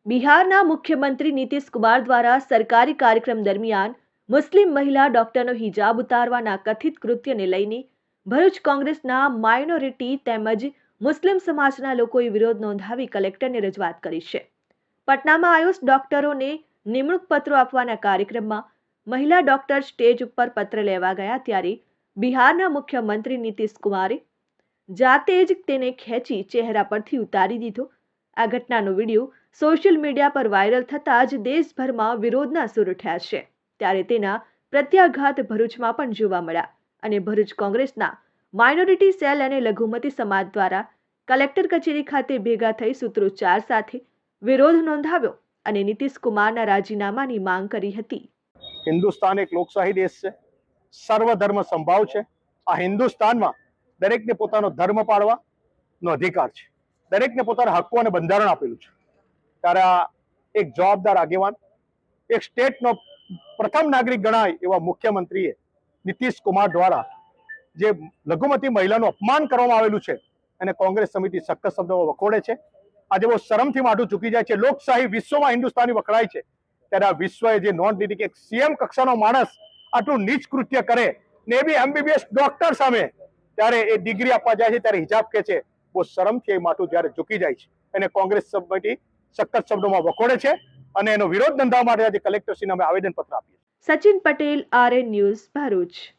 બિહારના મુખ્યમંત્રી નીતિશ કુમાર દ્વારા સરકારી કાર્યક્રમ દરમિયાન મુસ્લિમ મહિલા ડોક્ટરનો હિજાબ ઉતારવાના કથિત કૃત્યને લઈને ભરૂચ કોંગ્રેસના માઇનોરિટી તેમજ મુસ્લિમ સમાજના લોકોએ વિરોધ નોંધાવી કલેક્ટરને રજૂઆત કરી છે. પટનામાં આયુષ ડોક્ટરોને નિમણૂક પત્રો આપવાના કાર્યક્રમમાં મહિલા ડોક્ટર સ્ટેજ ઉપર પત્ર લેવા ગયા ત્યારે બિહારના મુખ્યમંત્રી નીતિશ કુમારે જાતે જ તેને ખેંચી ચહેરા પરથી ઉતારી દીધો. આ ઘટનાનો વિડીયો સોશિયલ મીડિયા પર વાયરલ થતાં જ દેશભરમાં વિરોધના સૂર ઉઠ્યા છે. ત્યારે તેના પ્રત્યાઘાત ભરૂચમાં પણ જોવા મળ્યા અને ભરૂચ કોંગ્રેસના માઇનોરિટી સેલ અને લઘુમતી સમાજ દ્વારા કલેક્ટર કચેરી ખાતે ભેગા થઈ સૂત્રોચ્ચાર સાથે વિરોધ નોંધાવ્યો અને નીતિશ કુમારના રાજીનામાની માંગ કરી હતી. હિન્દુસ્તાન એક લોકશાહી દેશ છે, સર્વધર્મ સંભાવ છે. આ હિન્દુસ્તાનમાં દરેકને પોતાનો ધર્મ પાળવાનો અધિકાર છે, દરેકને પોતાના હક્કો અને બંધારણ આપેલું છે. ત્યારે આ એક જવાબદાર આગેવાન, એક સ્ટેટનો પ્રથમ નાગરિક ગણાય એવા મુખ્યમંત્રીએ નીતિશ કુમાર દ્વારા જે લઘુમતી મહિલાનું અપમાન કરવામાં આવેલું છે અને કોંગ્રેસ સમિતિ સખત શબ્દોમાં વખોડે છે. આજે બહુ શરમથી માથું ચૂકી જાય છે. લોકશાહી વિશ્વમાં હિન્દુસ્તાની વખણાય છે, ત્યારે આ વિશ્વએ જે નોંધ લીધી કે એક સીએમ કક્ષાનો માણસ આટલું નીચ કૃત્ય કરે ને એ બી એમબીબીએસ ડોક્ટર સામે, ત્યારે એ ડિગ્રી આપવા જાય છે ત્યારે હિજાબ કે છે. બહુ શરમથી એ માથું જ્યારે ઝૂકી જાય છે એને કોંગ્રેસ સમિતિ સખત શબ્દોમાં વખોડે છે અને એનો વિરોધ નોંધાવવા માટે આજે કલેક્ટરશ્રીને અમે આવેદનપત્ર આપીએ. Sachin Patel, RN news, Bharuch.